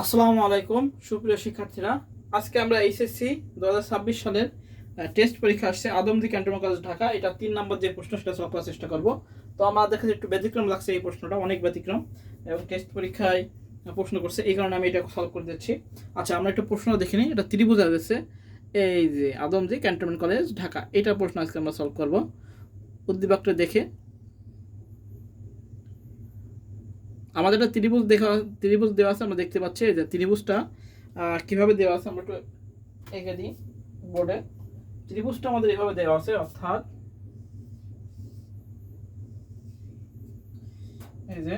আসসালামু আলাইকুম সুপ্রিয় শিক্ষার্থীরা, আজকে আমরা এইচএসসি 2026 সালের টেস্ট পরীক্ষা আসছে আদমজী ক্যান্টনমেন্ট কলেজ ঢাকা। এটা 3 নম্বর যে প্রশ্ন সেটা সলভ করার চেষ্টা করব। তো আমাদের কাছে একটু ব্যতিক্রম লাগছে এই প্রশ্নটা, অনেক ব্যতিক্রম এবং টেস্ট পরীক্ষায় প্রশ্ন করছে, এই কারণে আমি এটা সলভ করে দিচ্ছি। আচ্ছা, আমরা একটু প্রশ্ন দেখে নিই। এটা ত্রিভুজ আছে, এই যে আদমজী ক্যান্টনমেন্ট কলেজ ঢাকা, এটা প্রশ্ন আজকে আমরা সলভ করব। উদ্দীপকটা দেখে আমাদের একটা ত্রিভুজ দেওয়া আছে, আমরা দেখতে পাচ্ছি যে ত্রিভুজটা কিভাবে দেওয়া আছে। আমরা একটু এঁকে দিই বোর্ডে। ত্রিভুজটা আমাদের এভাবে দেওয়া আছে, অর্থাৎ এই যে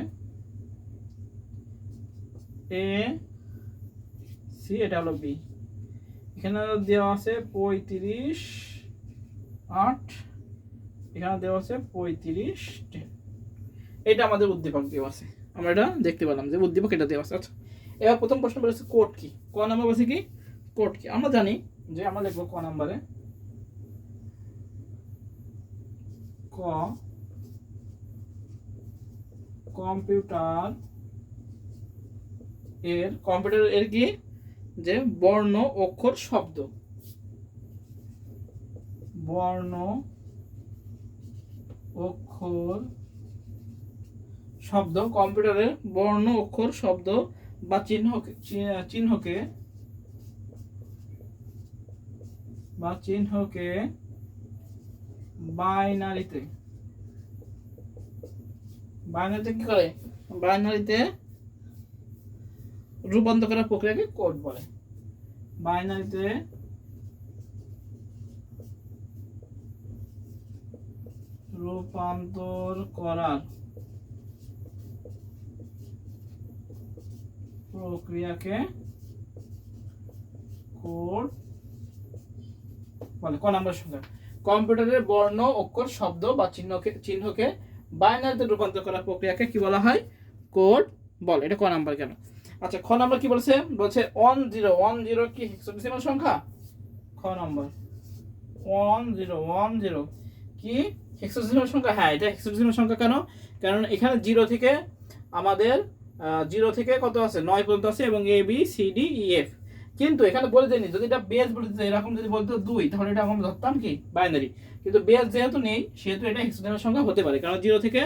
এ সি, এটা হলো বি। এখানে দেওয়া আছে 35 8, এখানে দেওয়া আছে 35 10। এটা আমাদের উদ্দীপক দেওয়া আছে, আমরা এটা দেখতে পেলাম যে উদ্দীপক এটা দেওয়া আছে। আচ্ছা, এবার প্রথম প্রশ্ন বলেছে কোড কি, ক নাম্বার বলছে কি কোড কি। আমরা জানি যে আমরা লিখবো ক নাম্বারে ক কম্পিউটার এর কি যে বর্ণ অক্ষর শব্দ, বর্ণ অক্ষর শব্দ, কম্পিউটারের বর্ণ অক্ষর শব্দ বা চিহ্নকে বাইনারিতে কি করে, বাইনারিতে রূপান্তর করার প্রক্রিয়াকে কোড বলে। বাইনারিতে রূপান্তর করার প্রক্রিয়াকে কোড বলে। ক নাম্বার সংখ্যা, কম্পিউটারের বর্ণ অক্ষর শব্দ বা চিহ্নকে বাইনারিতে রূপান্তর করার প্রক্রিয়াকে কি বলা হয়, কোড বলে। এটা ক নাম্বার কেন। আচ্ছা, খ নাম্বার কি বলছে, 1010 কি হেক্সাডেসিমাল সংখ্যা। খ নাম্বার 1010 কি হেক্সাডেসিমাল সংখ্যা। হ্যাঁ, এটা হেক্সাডেসিমাল সংখ্যা। কেন? কারণ এখানে 0 থেকে আমাদের 0 থেকে কত আছে, 9 পর্যন্ত আছে এবং A B C D E F. কিন্তু এখানে বলে দেয়নি, যদি এটা বেস বলতে এরকম যদি বলতো 2, তাহলে এটা আমরা ধরতাম কি বাইনারি। কিন্তু বেস যেহেতু নেই সেহেতু এটা হেক্সাডেসিমাল সংখ্যা হতে পারে। কারণ 0 থেকে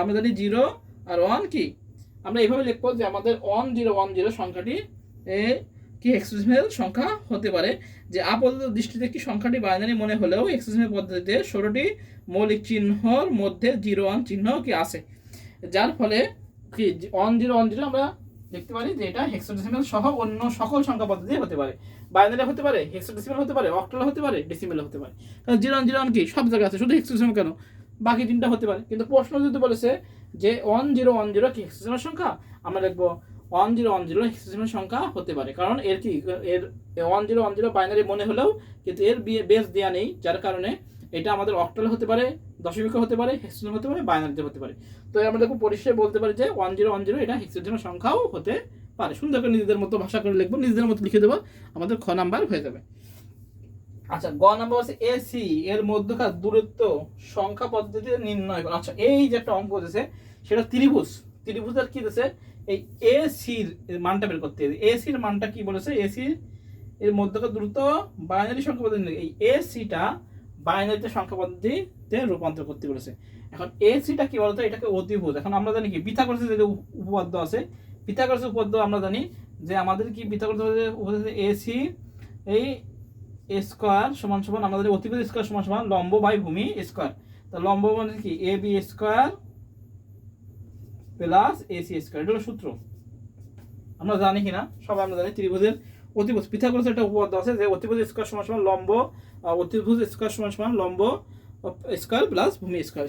আমরা জানি 0 আর 1 কি, আমরা এইভাবে লিখবো যে আমাদের 1010 সংখ্যাটি কি হেক্সাডেসিমাল সংখ্যা হতে পারে। যে আপাতত দৃষ্টিতে একটি সংখ্যাটি বাইনারি মনে হলেও হেক্সাডেসিমাল পদ্ধতিতে 16টি মৌলিক চিহ্নর মধ্যে 01 চিহ্ন কি আছে, যার ফলে কি 1010 আমরা দেখতে পারি যে এটা হেক্সাডেসিমাল সহ অন্য সকল সংখ্যা পদ্ধতি হতে পারে। বাইনারি হতে পারে, হেক্সাডেসিমাল হতে পারে, অক্টাল হতে পারে, ডেসিমেল হতে পারে। কারণ 01 কি সব জায়গায় আছে, শুধু হেক্সাডেসিমাল কেন, বাকি তিনটা হতে পারে। কিন্তু প্রশ্ন যদি বলেছে যে 1010 কি হেক্সাডেসিমাল সংখ্যা, আমরা লিখবো 1010 হেক্সাডেসিমাল সংখ্যা হতে পারে। কারণ এর কি এর 1010 বাইনারি মনে হলেও কিন্তু এর বেস দেওয়া নেই, যার কারণে এটা আমাদের অক্টাল হতে পারে, দশমিক হতে পারে, হেক্সাডেসিমাল হতে পারে, বাইনারিতে হতে পারে। তো আমরা দেখো পরিষ্কার বলতে পারি যে 1010 এটা হেক্সাডেসিমাল সংখ্যাও হতে পারে। সুন্দর করে নিজেদের মতো ভাষা করে লিখবো, নিজেদের মতো লিখে দেবো, আমাদের খ নাম্বার হয়ে যাবে। আচ্ছা, গ নাম্বার হচ্ছে এসি এর মধ্যকার দূরত্ব সংখ্যা পদ্ধতিতে নির্ণয় করা। আচ্ছা, এই যে একটা অঙ্ক দিয়েছে সেটা ত্রিভুজের কি দিয়েছে, এই এসির মানটা বের করতে হবে। এসির মানটা কি বলেছে, এসি এর মধ্যকার দূরত্ব বাইনারি সংখ্যা পদ্ধতি, এই এসিটা বাইনারিতে সংখ্যা পদ্ধতিতে রূপান্তর করতে বলেছে। এখন এসিটা কি বলতো, এটাকে অতিভুজ। এখন আমরা জানি কি পিথাগোরাসের যে উপপাদ্য আছে, পিথাগোরাসের উপপাদ্য আমরা জানি যে আমাদের কি পিথাগোরাসের উপপাদ্য এসি এই স্কয়ার সমান সমান আমাদের অতিভুজ স্কয়ার সমান সমান লম্ব বাই ভূমি স্কয়ার। তা লম্ব মানে কি A B square plus AC square, এটা হলো সূত্র। আমরা জানি কিনা সবাই আমরা জানি ত্রিভুজের অতিভুজ পিথাগোরাসের একটা উপপাদ্য আছে যে অতিভুজ স্কয়ার সমান সমান লম্ব, অতিভুজ স্কয়ার সমান সমান লম্ব স্কয়ার প্লাস ভূমি স্কয়ার।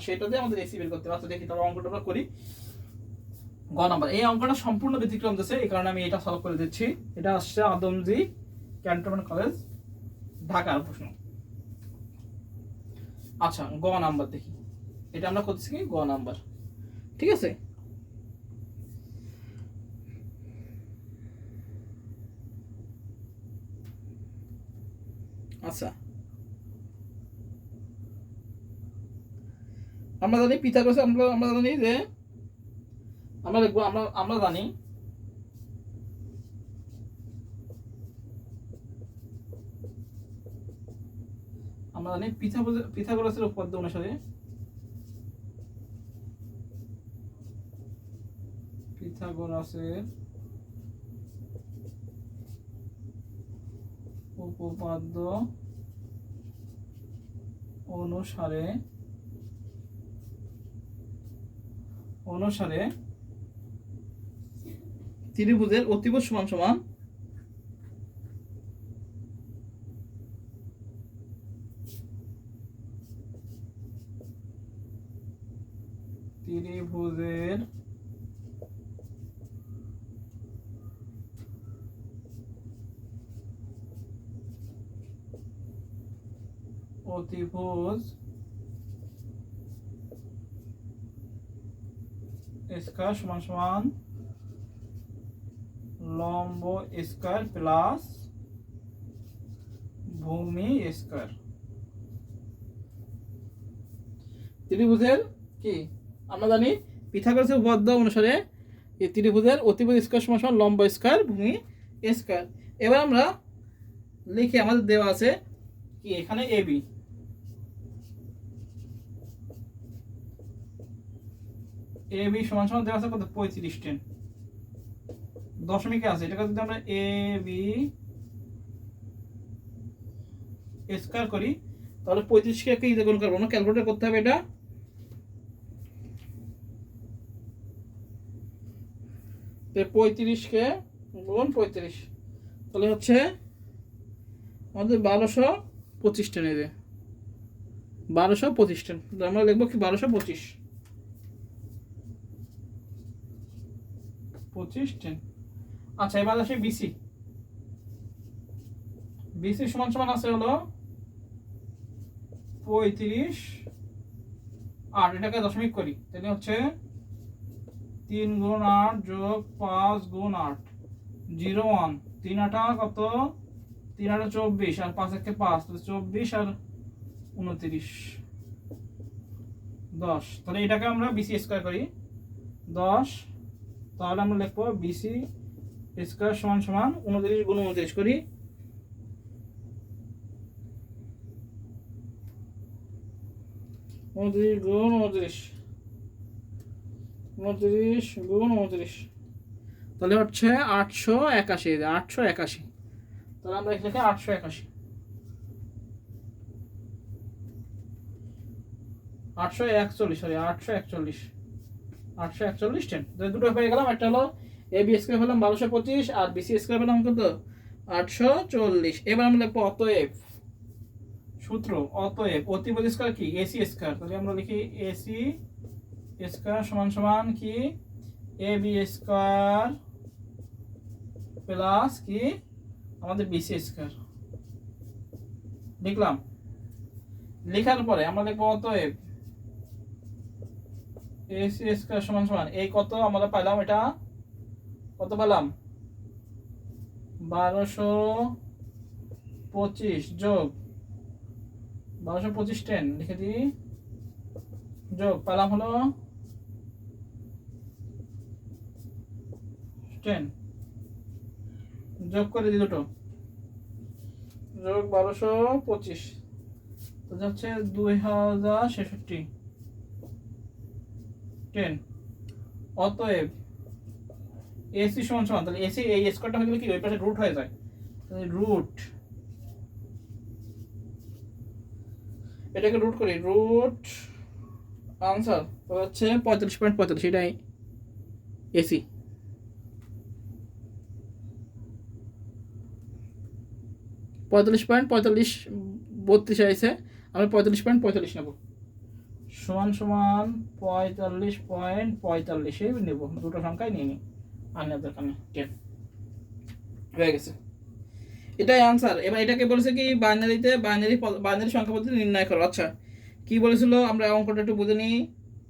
সেটাতে আমাদের এসি বের করতে হবে। দেখি তাহলে অঙ্কটা করি। গ নাম্বার, এই অঙ্কটা সম্পূর্ণ ব্যতিক্রম দিচ্ছে, এই কারণে আমি এটা সলভ করে দিচ্ছি। এটা আসছে আদমজী ক্যান্টনমেন্ট কলেজ ঢাকার প্রশ্ন। আচ্ছা, গ নাম্বার দেখি, এটা আমরা করতেছি কি গ নাম্বার, ঠিক আছে। আচ্ছা, আমরা জানি পিথাগোরাস, আমরা জানি যে আমরা লিখবো, আমরা জানি আমরা জানি পিথাগোরাসের উপপাদ্য অনুসারে অনুসারে ত্রিভুজের অতিভুজ সমান সমান ত্রিভুজের অতিভুজ স্কয়ার সমান সমান লম্ব স্কয়ার প্লাস ভূমি স্কয়ার। ত্রিভুজের কি আমরা জানি পিথাগোরাসের উপপাদ্য অনুসারে এই ত্রিভুজের অতিভুজ স্কয়ার সমান সমান লম্ব স্কয়ার ভূমি স্কয়ার। এবার আমরা লিখে আমাদের দেওয়া আছে কি এখানে এবি, এবি সমান সমান দেওয়া আছে কত 35 10 দশমিকে আছে। এটাকে যদি আমরা এবি স্কয়ার করি তাহলে 35 কে কি দিয়ে গুণ করব না, ক্যালকুলেটর করতে হবে। এটা তো 35 কে গুণ 35 তাহলে হচ্ছে আমাদের 1225 টেন। এই যে 1225 টেন, আমরা লিখবো কি 1225 টেন। আচ্ছা এবার আসে বিসি। বিসি সমান সমান আছে হলো 35 8, এটাকে দশমিক করি তাহলে হচ্ছে 3 গুণ 8 যোগ 5 গুণ 8 0 1 3 8 কত 3 8 24 আর 5 1 5 তাহলে 24 আর 29 10। তাহলে এটাকে আমরা বিসি স্কয়ার করি 10, তাহলে আমরা লিখবো বিসি স্কয়ার সমান সমান 29 গুণ 29 করি 29 গুণ 29 গুণ 29 তাহলে হচ্ছে 881। 881 তাহলে আমরা এখানে 881 841 টেন। দুটো পেয়ে গেলাম, একটা হলো এবি স্কয়ার পেলাম 1225 আর বিসি স্কয়ার পেলাম কত 840। এবার আমরা লিখবো অতএব, সূত্র অতএব অতিভুজ স্কয়ার কি এসি স্কয়ার। তাহলে আমরা লিখি এসি স্কয়ার সমান সমান কি এবি স্কয়ার প্লাস কি আমাদের বিসি স্কয়ার লিখলাম। লেখার পরে আমরা লিখবো অতএব এসি স্কয়ার সমান সমান এই কত আমরা পেলাম, এটা কত পেলাম 1225 যোগ 1225 টেন লিখে দিই যোগ পেলাম হলো 10 যোগ করে দিই দুটো যোগ 1225 তো যাচ্ছে 2066 10। অতএব এসি সমান সমান তাহলে এসি এই স্কয়ারটা হয়ে গেলে কি ওই পাশে রুট হয়ে যায়, তাহলে রুট এটাকে রুট করি রুট আনসার তো হচ্ছে 45.45 এটাই এসি। 45.45 32 আছে, আমরা 45.45 নেব সমান সমান 45.45 নেব, দুটো সংখ্যাই নিয়ে নিই আর নেওয়ার দরকার নেই। 10 হয়ে গেছে, এটাই আনসার। এবার এটাকে বলেছে কি বাইনারি সংখ্যা পদ্ধতি নির্ণয় করো। আচ্ছা কি বলেছিল আমরা অঙ্কটা একটু বুঝে নিই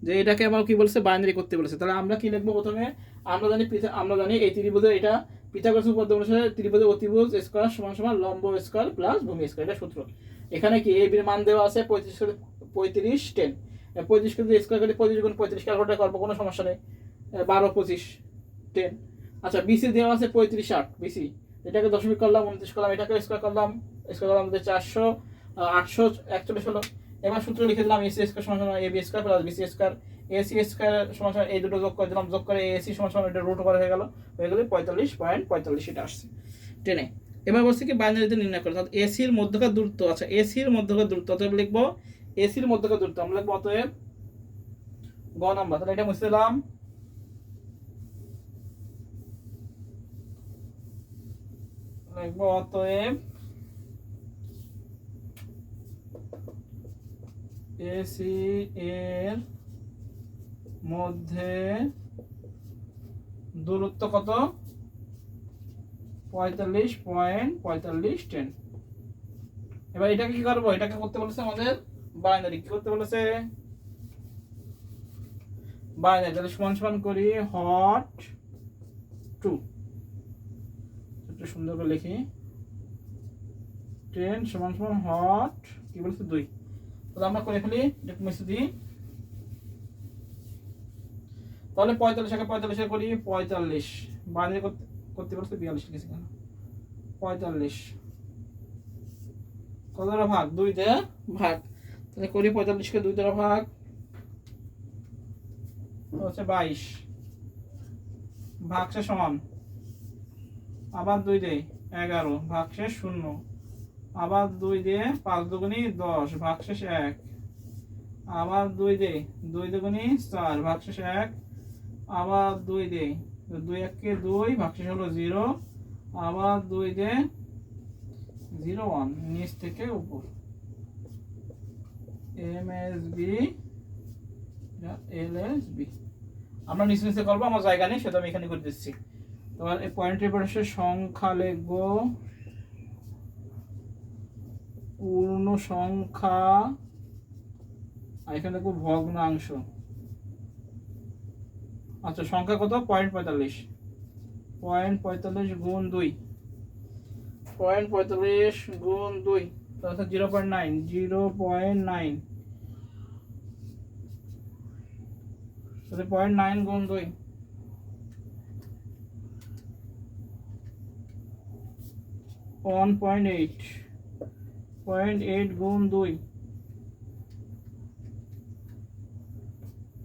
যে এটাকে আবার কি বলেছে বাইনারি করতে বলেছে। তাহলে আমরা কি লিখবো প্রথমে, আমরা জানি এই ত্রিভুজের এটা পিথাগোরাস উপপাদ্য অনুসারে ত্রিভুজের অতিভুজ স্কয়ার সমান সমান লম্ব স্কয়ার প্লাস ভূমি স্কয়ার, এটা সূত্র। এখানে কি এ বির মান দেওয়া আছে 35 10, 35 কে স্কয়ার করে 25 গুণ 35 ক্যালকুলেট করব কোনো সমস্যা নেই, 12 25 10। আচ্ছা বিসি দেওয়া আছে 35 8 বিসি, এটাকে দশমিক করলাম 29 করলাম, এটাকে স্কয়ার করলাম আমাদের 400 841 হলো। এবার সূত্র লিখে দিলাম এসি স্কয়ার সমান সমান AB square plus BC square. AC square সমান সমান এই দুটো যোগ করে দিলাম, যোগ করে এসি সমান সমান এটা রুট ওভার হয়ে গেল 45.45 এটা আসছে টেনে। এবার বলছি কি বাইনারিতে নির্ণয় করতে, অর্থাৎ এসির মধ্যকার দূরত্ব। আচ্ছা এসির মধ্যকার দূরত্ব অতএব লিখবো এসির মধ্যকার দূরত্ব আমরা লিখবো অতএব গ নাম্বার। তাহলে এটা মুছে দিলাম, লিখবো অতএব এসি এর মধ্যে দূরত্ব কত 45.45 এবার এটাকে কি করবো, এটাকে করতে বলেছে আমাদের বাইনারি, কি করতে বলেছে বাইনারি। তাহলে সমান সমান করি হট 2, একটু সুন্দর করে লিখি 10 সমান সমান হট কি বলছে 2। তাহলে আমরা করে ফেলি, এটা মুছে দিই। তাহলে 45 করি 45, বাইনারি করতে বলছে 42 লিখেছি কেন 45 কত দ্বারা ভাগ 2 দ্বারা ভাগ। তাহলে করি 45 কে 2 দ্বারা ভাগ হচ্ছে 22 ভাগশেষ সমান আবার 2 দিয়ে 11 ভাগশেষ 0 আবার 2 দিয়ে 5 দুগুণী 10 ভাগশেষ 1 আবার 2 দিয়ে 2 দুগুণী 4 ভাগশেষ 1 আবার 2 দিয়ে 2 1 কে 2 ভাগশেষ হলো 0 আবার 2 দিয়ে 0 1 নিচ থেকে উপর এমএসবি এলএসবি আমরা নিচে নিচে করবো, আমার জায়গা নেই সেটা আমি এখানে করে দিচ্ছি। তোমার এই পয়েন্টের পাশে সংখ্যা লিখবো পূর্ণ সংখ্যা আর এখানে লিখবো ভগ্নাংশ। আচ্ছা সংখ্যা কত 0.45 গুণ 2 0.45 গুণ 2 তাহলে 0.9 তাহলে 0.9 গুণ 2 1.8 0.8 গুণ 2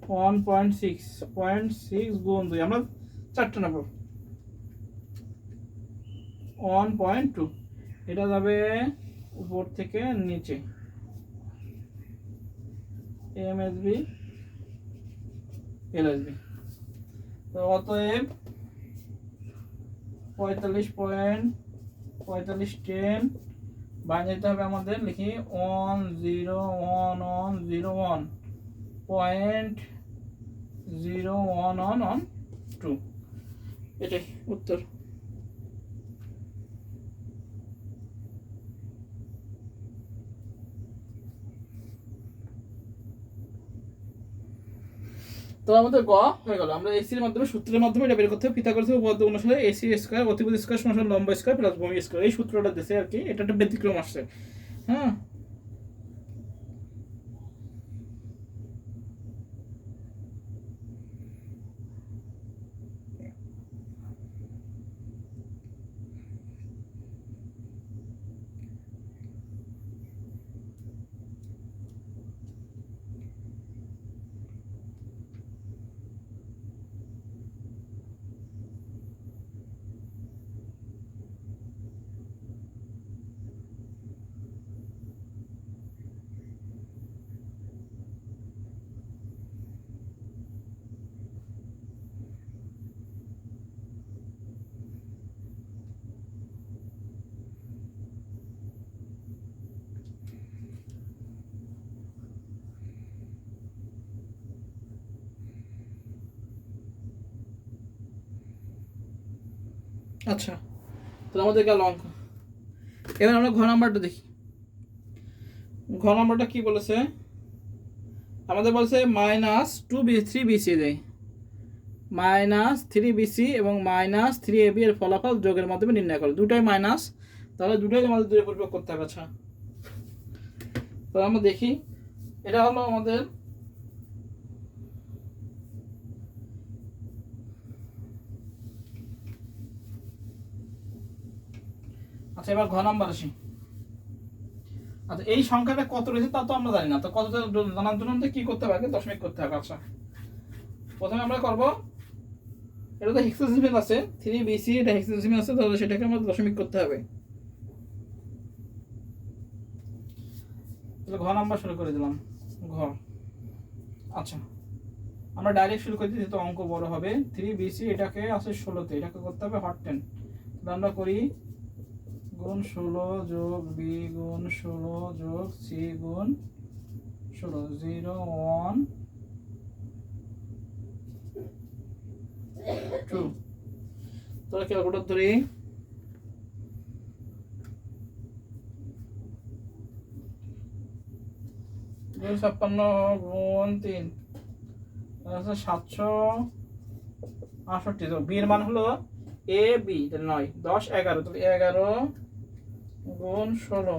1.6 0.6 গুণ 2 আমরা চারটা নেব 1.2 এটা যাবে উপর থেকে নিচে এমএসবি এলএসবি। তো অতএব 45.45 বাইনারিতে হবে আমাদের লিখি 101.0112 এটাই উত্তর। তো আমাদের গ হয়ে গেল। আমরা এসির মাধ্যমে সূত্রের মাধ্যমে এটা বের করতে হবে। পিথাগোরাসের উপপাদ্য অনুসারে এসি স্কয়ার অতিভুজ স্কয়ার সমান সমান লম্ব স্কয়ার প্লাস ভূমি স্কয়ার, এই সূত্রটা দিয়েছে আর কি, এটা একটা ব্যতিক্রম আসছে। হ্যাঁ আচ্ছা তাহলে আমাদের গেল অঙ্ক। এবার আমরা ঘ নাম্বারটা দেখি। ঘ নাম্বারটা কি বলেছে আমাদের, বলছে -2b3bc দেয় -3bc এবং -3ab এর ফলাফল যোগের মাধ্যমে নির্ণয় করো। দুটাই মাইনাস, তাহলে দুটাই আমাদের দূরে পরিমাপ করতে হবে। আচ্ছা তাহলে আমরা দেখি, এটা হলো আমাদের আচ্ছা এবার ঘ নাম্বার আসি। আচ্ছা এই সংখ্যাটা কত রয়েছে তা তো আমরা জানি না, তো কত জানার জন্য আমাদের কি করতে হবে, আগে দশমিক করতে হবে। আচ্ছা প্রথমে আমরা করব, এটা তো হেক্সাডেসিমাল আছে 3bc, এটা হেক্সাডেসিমাল আছে, তাহলে সেটাকে আমাদের দশমিক করতে হবে। তাহলে ঘ নাম্বার শুরু করে দিলাম, ঘ। আচ্ছা আমরা ডাইরেক্ট শুরু করে দিই, তো অঙ্ক বড় হবে। 3bc এটাকে আছে 16তে, এটাকে করতে হবে হট 10। তাহলে আমরা করি গুণ 16 যোগ বি গুণ 16 যোগ সি গুণ 16, 0 1 2। তাহলে ক্যালকুলেটর ধরি, গুণ 56 গুণ 3 768। তো বি এর মান হলো এ বি 9 10 11, তাহলে 11 গুণ 16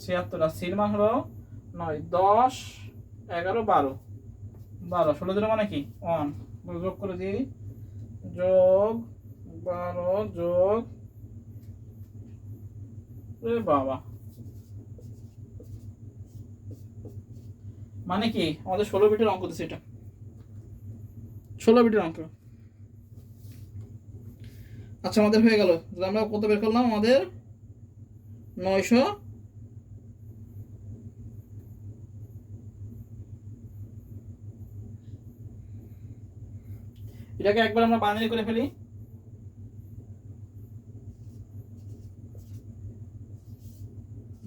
76, আর সির মান হলো 9 10 11 12 12, 16 দিনের মানে কি 1, যোগ করে দিই, যোগ 12 যোগ বাবা মানে কি আমাদের 16 বিটের অঙ্ক দিচ্ছে, এটা 16 বিটের অঙ্ক। আচ্ছা আমাদের হয়ে গেল, আমরা কত বের করলাম, আমাদের 900। এটাকে একবার আমরা বাইনারি করে ফেলি,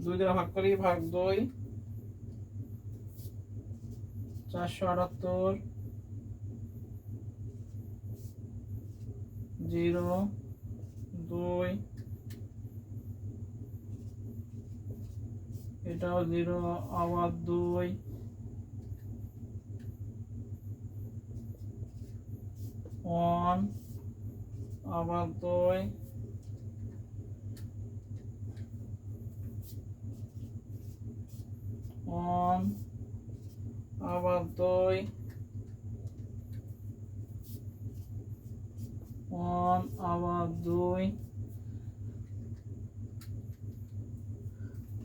2 দ্বারা ভাগ করি, ভাগ 2 478 0 2, এটাও 0 আবার 2 1 আবার 2 1 আবার 2 1 আবার 2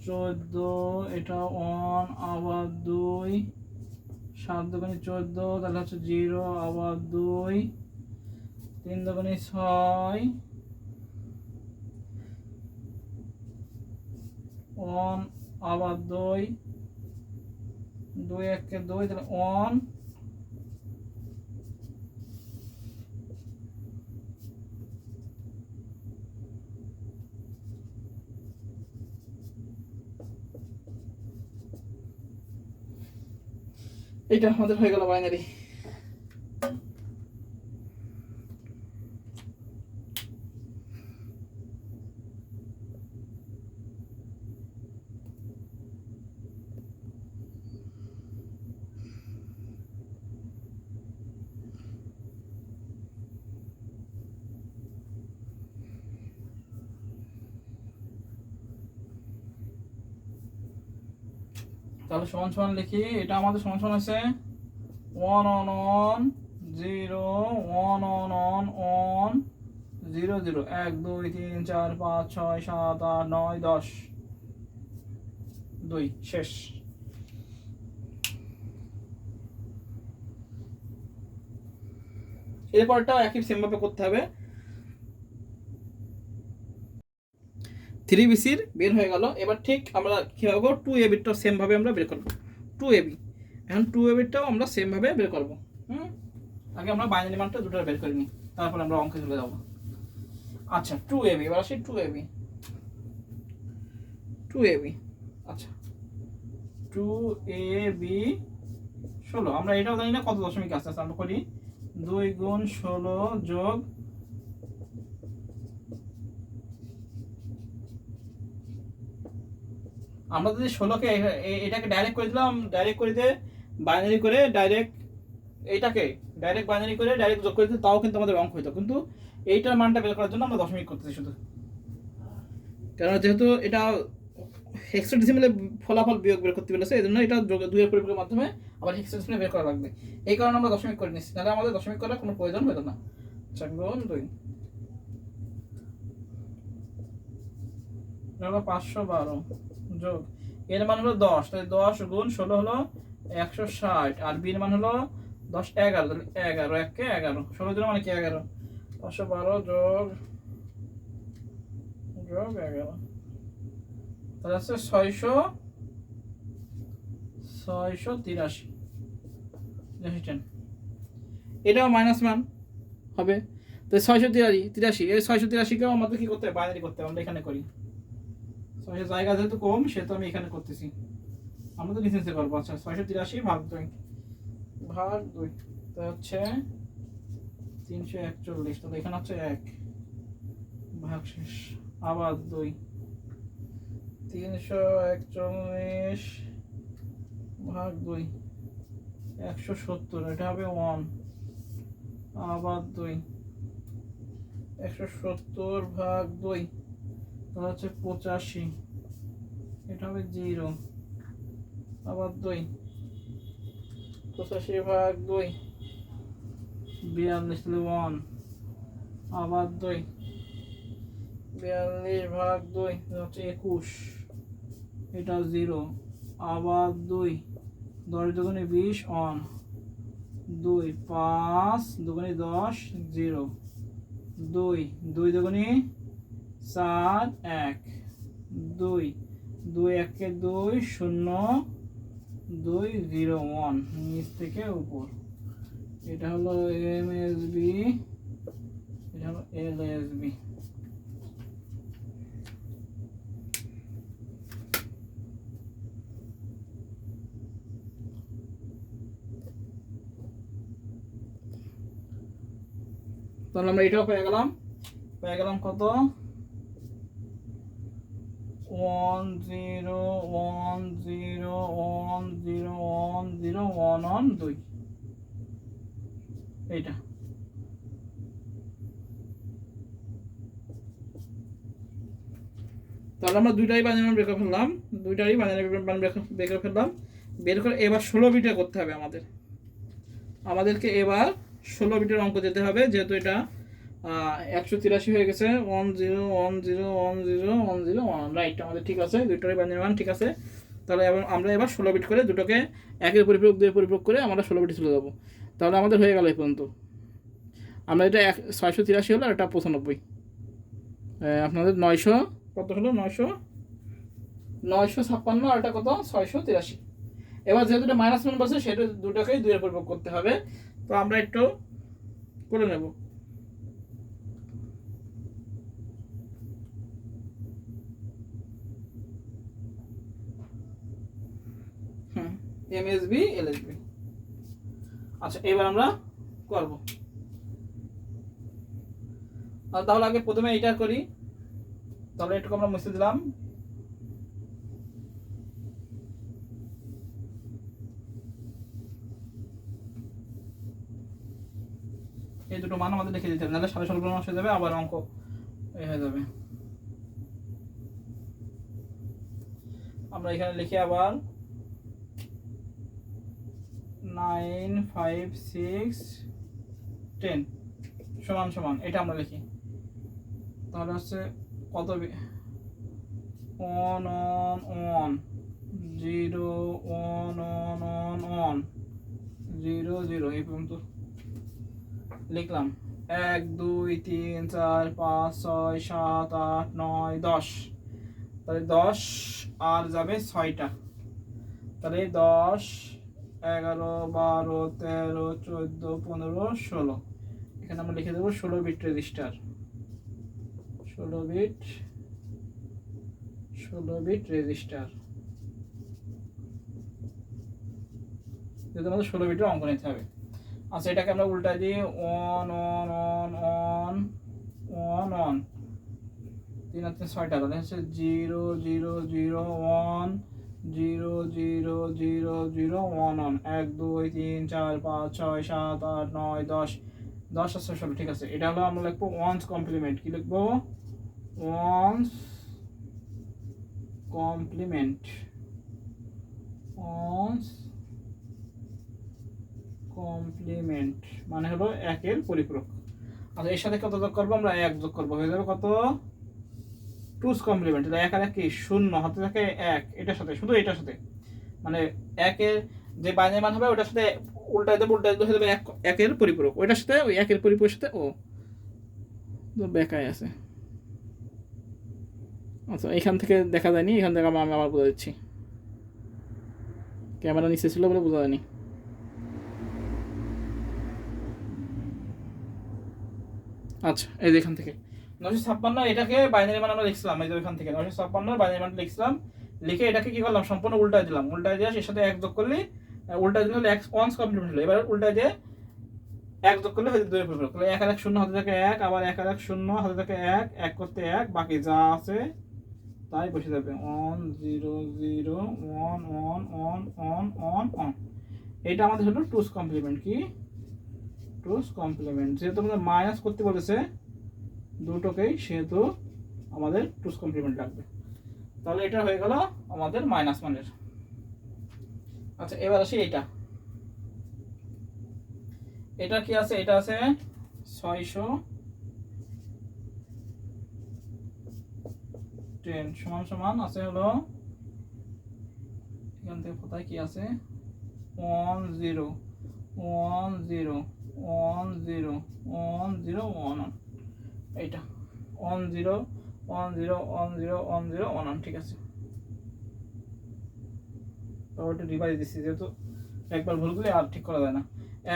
14, এটা 1 আবার 2 7 দুগুণে 14, তাহলে হচ্ছে 0 আবার 2 3 দুগুণে 6 1 আবার 2 2 1 2, তাহলে 1 এটা আমাদের হয়ে গেল বাইনারি। তাহলে সমান সমান লিখি, এটা আমাদের সমান সমান আছে 1 on 1 0 1 on 1 0 0 1 2 3 4 5 6 7 8 9 10 2 শেষ। এরপরটাও একই সেম ভাবে করতে হবে। 3bc বের হয়ে গেল, এবার ঠিক আমরা কিভাবে করব, 2ab-টাও সেম ভাবে আমরা বের করব। 2ab, এখন 2ab-টাও আমরা সেম ভাবে বের করব। আগে আমরা বাইনারি মানটা দুটো বের করে নিই, তারপর আমরা অঙ্কে চলে যাব। আচ্ছা 2ab, এবার আসি 2ab। আচ্ছা 2ab 16, আমরা এটাও জানি না কত দশমিক আছে, আমরা করি 2 গুণ 16 যোগ আমরা যদি 16কে এটাকে ডাইরেক্ট করে দিলাম, ডাইরেক্ট করে দিয়ে বাইনারি করে ডাইরেক্ট এইটাকে ডাইরেক্ট বাইনারি করে ডাইরেক্ট যোগ করে দিতে, তাও কিন্তু আমাদের অঙ্ক হইতো, কিন্তু এইটার মানটা বের করার জন্য আমরা দশমিক করতেছি শুধু, কারণ যেহেতু এটা হেক্সাডেসিমালে ফলাফল বিয়োগ বের করতে বলেছে, এই জন্য এটা 2 এর পরিপূরকের মাধ্যমে আবার হেক্সাডেসিমালে বের করা লাগবে, এই কারণে আমরা দশমিক করে নিচ্ছি, তাহলে আমাদের দশমিক করার কোনো প্রয়োজন হতো না। 4 গুণ 2 হলো 512 যোগ এর মান হলো 10, তাহলে 10 গুণ 16 হলো 160, আর বি এর মান হলো 10 11, তাহলে 11 1 কে 11, 16 দিনের মানে কি 11, 512 যোগ 11, তাহলে আছে 683 এটাও মাইনাস মান হবে। তো 683 এই 683কেও আমাদের কি করতে হবে, বাইনারি করতে হবে। আমরা এখানে করি 600 জায়গা যেহেতু কম সেহেতু আমি এখানে করতেছি, আমরা তো ডিসটেন্সে করবো। আচ্ছা 683 ভাগ 2 তো হচ্ছে 341, তাহলে এখানে হচ্ছে 1 ভাগ শেষ আবার 2, 341 ভাগ 2 170, এটা হবে 1 আবার 2 170 ভাগ 2, তাহলে হচ্ছে 85, এটা হবে 0 আবার 2 85 ভাগ 2 42, তাহলে 1 আবার 2 42 ভাগ 2 হচ্ছে 21, এটা 0 আবার 2 10 দুগুণে 20 1 2 5 দুগুণে 10 0 2 2 দুগুণে 4 1 2 2 1 কে 2 0 2 0 1 নিচ থেকে উপর, এটা হলো এমএসবি, এটা হলো এলএসবি। তাহলে আমরা এটাও পেয়ে গেলাম কত 1 0 1 0 1 0 1 0 1 1 2, এইটা তাহলে আমরা দুইটাই বাইনারি মান বের করে ফেললাম, বের করে এবার 16 বিটে করতে হবে আমাদেরকে এবার 16 বিটের অঙ্ক দিতে হবে, যেহেতু এটা 183 হয়ে গেছে 1 0 1 0 1 0 1 0 1, রাইট আমাদের ঠিক আছে, দুইটারই বাইনারি মান ঠিক আছে। তাহলে আমরা এবার 16 বিট করে দুটোকে একের পরিপূরক দিয়ে পরিপূরক করে আমরা 16 বিটে চলে যাবো। তাহলে আমাদের হয়ে গেল এই পর্যন্ত। আমরা এটা 683 হলো আর এটা 95, আপনাদের 900 কত হলো 956, আর এটা কত 683। এবার যেহেতু এটা মাইনাস মান বসে সেটা দুটোকেই 2 এর পরিপূরক করতে হবে, তো আমরা একটু করে নেব। MSB LSB. আচ্ছা এবার আমরা করব, তাহলে আগে প্রথমে এটা করি, তাহলে এটুকু আমরা মুছে দিলাম। এই দুটো মান আমাদের লিখে দিতে হবে, নাহলে 16.5 মাস হয়ে যাবে, আবার অঙ্ক হয়ে যাবে। আমরা এখানে লিখি আবার 9 5 6 10 সমান সমান, এটা আমরা লিখি। তাহলে হচ্ছে কত 1 1 1 0 1 1 1 0 0, এই পর্যন্ত লিখলাম। 1 2 3 4 5 6 7 8 9 10, তাহলে 10 আর যাবে 6টা, তাহলে 10 11 12 13 14 15 16, এখানে আমরা লিখে দেবো 16 বিট রেজিস্টার, 16 বিট রেজিস্টার, যেহেতু আমাদের 16 বিটের অঙ্ক নিতে হবে। আচ্ছা এটাকে আমরা উল্টা দিয়ে 1 1 1 1 1 1 3 আর 3 6টা, তাহলে হচ্ছে 0 0 0 1 0 0 0 0 1 1 1 2 3 4 5 6 7 8 9 10 10 আর 16, ঠিক আছে। এটা হলো আমরা লিখবো ওয়ান্স কমপ্লিমেন্ট, কি লিখবো ওয়ান্স কমপ্লিমেন্ট, ওয়ান্স কমপ্লিমেন্ট মানে হলো 1 এর পরিপূরক। আচ্ছা এর সাথে কত যোগ করবো আমরা 1 যোগ করবো, হয়ে যাবে কত টুস কমপ্লিমেন্ট, তাহলে 1 আর 1 কি 0, হাতে থাকে 1, এটার সাথে, শুধু এটার সাথে, মানে 1-এর যে বাইনারি মান হবে ওটার সাথে উল্টায় দেবো, উল্টায় দেবো, হয়ে যাবে 1-এর পরিপূরক, ওইটার সাথে ওই 1-এর পরিপূরকের সাথে ও তো বেকায় আছে। আচ্ছা, এখান থেকে দেখা যায়নি, এখান থেকে আমি আবার বোঝা দিচ্ছি, ক্যামেরা নিচে ছিল বলে বোঝা যায়নি। আচ্ছা, এই যে এখান থেকে 956 এটাকে বাইনারি মান আমরা লিখছিলাম, এই যে ওইখান থেকে 956 বাইনারি মান লিখছিলাম, লিখে এটাকে কি করলাম, সম্পূর্ণ উল্টায় দিলাম, উল্টায় দিয়ে এর সাথে 1 যোগ করলে, উল্টায় দিলে x ওয়ান্স কমপ্লিমেন্ট হলো, এবার উল্টায় দিয়ে 1 যোগ করলে হয়ে 2 এর পরিপূরক, তাহলে 1 আর 1 0, হাতে থাকে 1, আবার 1 আর 1 0, হাতে থাকে 1, 1 করতে 1, বাকি যা আছে তাই বসে যাবে 1 0 0 1 1 1 1 1 1। এটা আমাদের হলো টুস কমপ্লিমেন্ট। কি টুস কমপ্লিমেন্ট, যেহেতু আমাদের মাইনাস করতে বলেছে দুটোকেই, সেহেতু আমাদের টুস কমপ্লিমেন্ট লাগবে। তাহলে এটা হয়ে গেল আমাদের মাইনাস মানের। আচ্ছা, এবার আসি এটা কি আছে, এটা আছে 610 সমান সমান আছে হলো, এখান থেকে কোথায় কি আছে 1 0 1 0 1 0 1 0 1 1, এইটা 1 0 1 0 1 0 1 0 1 1, ঠিক আছে। ওটা রিভাইজ দিচ্ছি, যেহেতু একবার ভুল করলে আর ঠিক করা যায় না।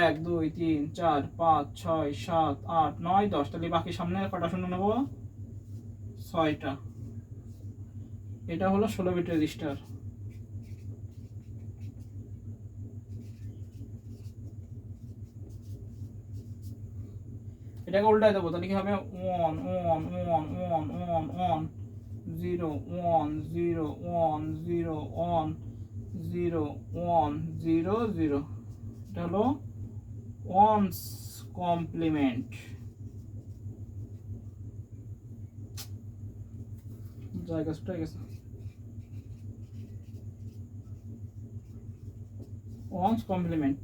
1 2 3 4 5 6 7 8 9 10, তাহলে বাকি সামনে কটা শূন্য নেব, 6টা। এটা হলো 16 বিট রেজিস্টার। এটাকে উল্টায় দেবো, তাহলে কি হবে 1 1 1 1 1 1 0 1 0 1 0 1 0 1 0 0, এটা হলো ওয়ান্স কমপ্লিমেন্ট। জায়গা ছুটে গেছে, ওয়ান্স কমপ্লিমেন্ট।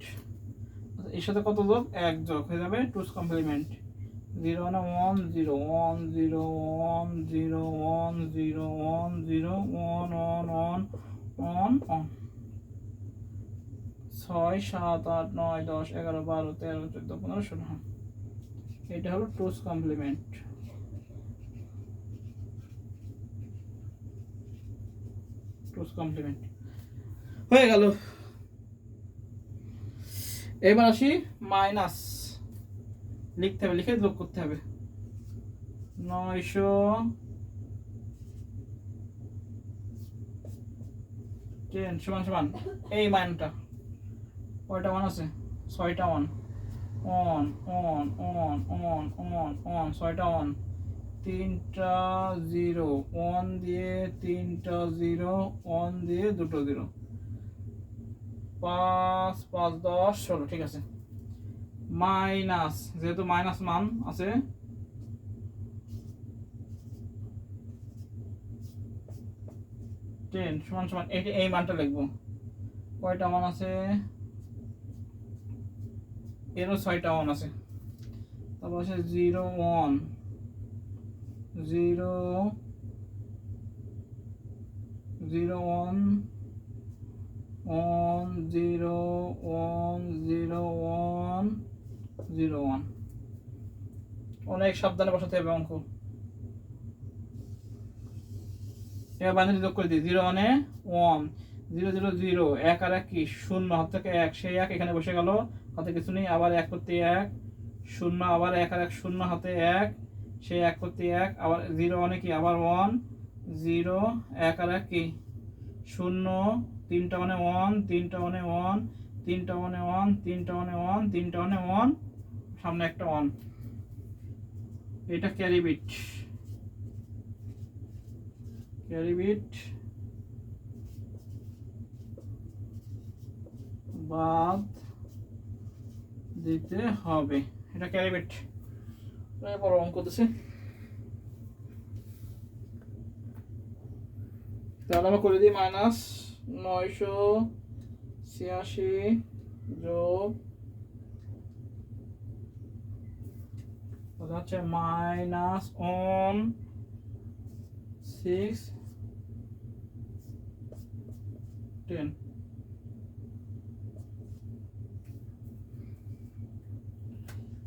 এর সাথে কত যোগ, 1 যোগ, হয়ে যাবে টুস কমপ্লিমেন্ট। 0 না 1 0 1 0 1 0 1 0 1 0 1 1 1 1 1, 6 7 8 9 10 11 12 13 14 15 16, এটা হলো টুস কমপ্লিমেন্ট। টুস কমপ্লিমেন্ট হয়ে গেল। এবার আসি মাইনাস, লিখতে হবে, লিখে যোগ করতে হবে। 910 সমান সমান এই মানটা, কয়টা ওয়ান আছে, 6টা one, one one one one one one, 6টা ওয়ান, 3টা 0, 1 দিয়ে 3টা 0, 1 দিয়ে 2টো 0, 5 5 10 16, ঠিক আছে। মাইনাস, যেহেতু মাইনাস মান আছে, টেন সমান সমান এই মানটা লিখবো, কয়টা মান আছে, এরও 6টা মান আছে, তারপর আছে 0 1 0 0 1 1 0 1 0 1 0 1, অনেক সাবধানে বসাতে হবে অঙ্ক। এবার বাইনারি যোগ করে দিই, 0 1 1 0 0 0, 1 আর 1 কি 0, হাত থেকে 1, সেই 1 এখানে বসে গেল, হাতে কিছু নেই, আবার 1 করতে 1 0, আবার 1 আর 1 0, হাতে 1, সেই 1 করতে 1, আবার 0 1 কি আবার 1 0, 1 আর 1 কি 0, 3টা মানে 1, 3টা মানে 1, 3টা মানে 1, 3টা মানে 1, 3টা মানে 1, সামনে একটা 1, এটা ক্যারি বিট, ক্যারি বিট বাদ দিতে হবে, এটা ক্যারি বিট। বড় অঙ্ক দিছে, তাহলে আমরা করে দিই মাইনাস 986 যোগ হচ্ছে মাইনাস 1 6 10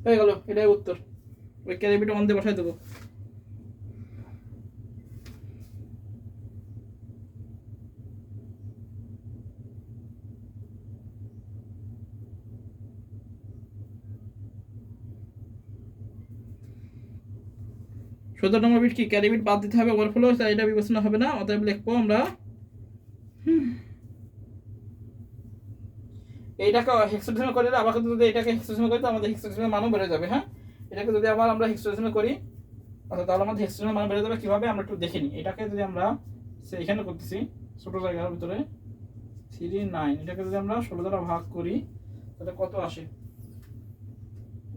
হয়ে গেল, এটাই উত্তর। ওই ক্যারিবিটা অন দিয়ে বসাই দেবো। সতেরো নম্বর বিট কি? ক্যারি বিট বাদ দিতে হবে, ওভারফ্লো, তাই এটা বিবেচনা হবে না। অতএব লিখবো আমরা এইটাকে হেক্সাডেসিমাল করে দিলে, আবার যদি এটাকে হেক্সাডেসিমাল করি তো আমাদের হেক্সাডেসিমাল মানও বেড়ে যাবে। হ্যাঁ, এটাকে যদি আবার আমরা হেক্সাডেসিমাল করি তাহলে আমাদের হেক্সাডেসিমাল মান বেড়ে যাবে। কিভাবে আমরা একটু দেখে নিই। এটাকে যদি আমরা এখানে করতেছি ছোট জায়গার ভিতরে 3 9, এটাকে যদি আমরা 16 দ্বারা ভাগ করি তাহলে কত আসে?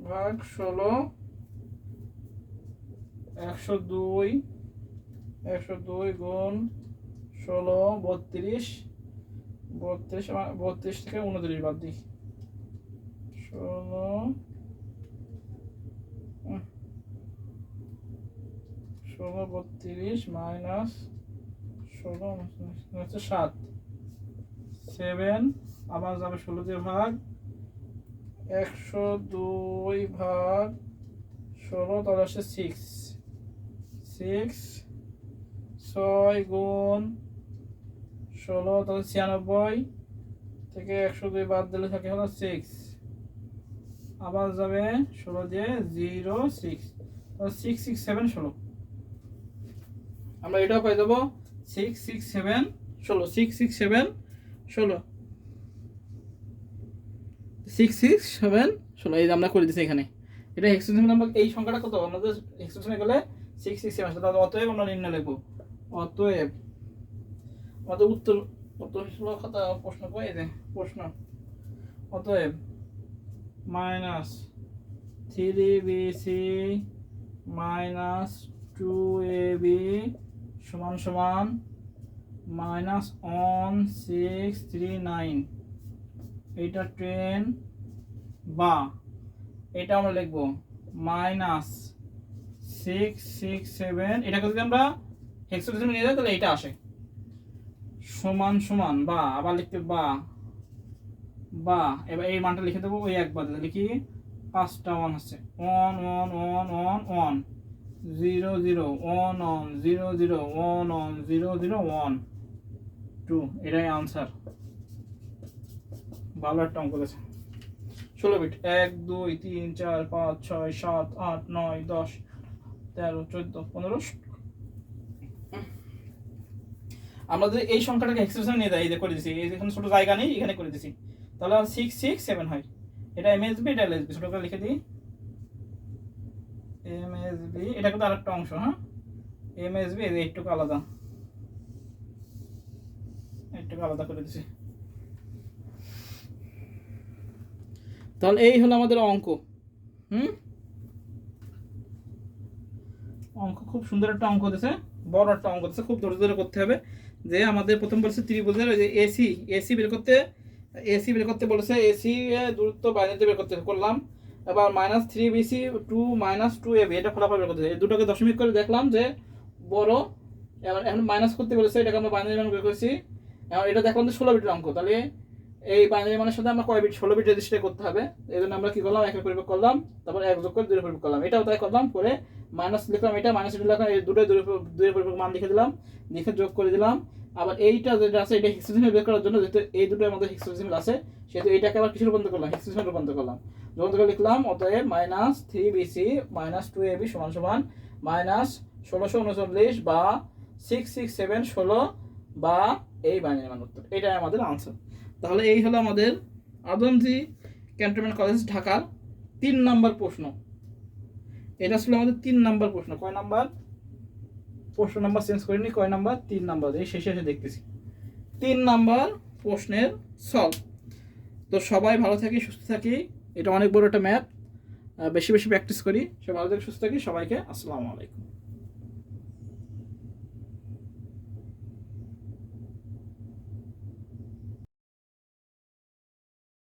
ভাগ 16, 102 গুণ 16, 32 থেকে 29 বাদ দিই। 16 32 মাইনাস 16 হচ্ছে 7 আবার যাবে 16 দিয়ে ভাগ, 102 ভাগ 16 তাহলে আসছে 6 6 গুণ 16 তাহলে 96 থেকে 102 বাদ দিলে থাকে হলো 6, আবার যাবে 16 দিয়ে 0 6 তাহলে 6 6 7 16। আমরা এটাও পাই দেবো 6 6 7 16 6 6 7 16 6 6 7 16। এই যে আমরা করে দিচ্ছি এখানে। এটা হেক্সাডেসিমাল নাম্বার, এই সংখ্যাটা কত? আমাদের হেক্সাডেসিমাল গেলে 6 6 7 তাহলে অতএব আমরা নির্ণয় লিখবো। অতএব আমাদের উত্তর কত হলো? খাতা প্রশ্ন কই? এই যে প্রশ্ন। অতএব মাইনাস 3bc মাইনাস 2ab সমান সমান মাইনাস 1639, এইটা 10 বা এটা আমরা লিখবো মাইনাস 6 6 7, এটাকে যদি আমরা হেক্সাডেসিমাল নিয়ে যাই তাহলে এটা আসে সমান সমান বা, আবার লিখতে বা এবার এই মানটা লিখে দেবো ওই একবার লিখি 5টা 1 হচ্ছে 1 1 1 1 1 0 0 1 1 0 0 1 1 0 0 1 2, এটাই আনসার। ভালো একটা অঙ্ক আছে। 16 বিট 1 2 3 4 5 6 7 8 9 10 13 14 15। আমরা যদি এই সংখ্যাটাকে হেক্সাডেসিমাল নিয়ে যাই, এই যে করে দিছি, এই এখানে ছোট জায়গা নেই, এখানে করে দিছি, তাহলে 6 6 7 হয়। এটা এমএসবি, এটা এলএসবি, ছোট করে লিখে দিই এমএসবি। এটা কিন্তু আরেকটা অংশ। হ্যাঁ, এমএসবি এই যে একটু আলাদা করে দিছি। তাহলে এই হলো আমাদের অঙ্ক। অঙ্ক খুব সুন্দর একটা অঙ্ক দিয়েছে, বড় একটা অঙ্ক দিয়েছে, খুব ধৈর্য ধরে করতে হবে। যে আমাদের প্রথম বলেছে ত্রিভুজের ওই যে এসি বের করতে বলেছে, এসি এর দূরত্ব বাইরে বের করতে করলাম। এবার minus 3bc two minus 2ab এটা ফলাফল বের করতে, এই দুটোকে দশমিক করে দেখলাম যে বড়। এবার এখন মাইনাস করতে বলেছে, এটাকে আমরা বাইনারি মান বের করেছি। এখন এটা দেখলাম যে 16 বিটের অঙ্ক, তাহলে এই বাইনারি মানের সাথে আমরা কয় বিট 16 বিট রেজিস্টার করতে হবে। এই জন্য আমরা কি করলাম, একের পরিবর্তন করলাম, তারপর 1 যোগ করে 2 এর পরিবর্তন করলাম, এটাও তাই করলাম। করে মাইনাস লিখলাম, এটা মাইনাস এটা লিখলাম, এই দুটোই 2 এর পরিবর্তন মান লিখে দিলাম, লিখে যোগ করে দিলাম। আবার এইটা যেটা আছে এটা হেক্সাডেসিমাল বের করার জন্য, যেহেতু এই দুটোর মধ্যে হেক্সাডেসিমাল আছে সেহেতু এটাকে আবার কিসে রূপান্তর করলাম, হেক্সাডেসিমাল রূপান্তর করলাম। রূপান্তর করে লিখলাম অতএব মাইনাস 3bc মাইনাস 2ab সমান সমান মাইনাস 1639 বা 6 6 7 16 বা এই বাইনারি মান উত্তর। এটাই আমাদের আনসার। তাহলে এই হলো আমাদের আদমজী ক্যান্টনমেন্ট কলেজ ঢাকার 3 নাম্বার প্রশ্ন। এটা ছিল আমাদের 3 নাম্বার প্রশ্ন। কয় নাম্বার প্রশ্ন নাম্বার চেঞ্জ করিনি, কয় নাম্বার? 3 নাম্বার। এই শেষে এসে দেখতেছি 3 নাম্বার প্রশ্নের সলভ। তো সবাই ভালো থাকি, সুস্থ থাকি। এটা অনেক বড় একটা ম্যাথ, বেশি বেশি প্র্যাকটিস করি। সবাই ভালো থাকি, সুস্থ থাকি। সবাইকে আসসালামু আলাইকুম।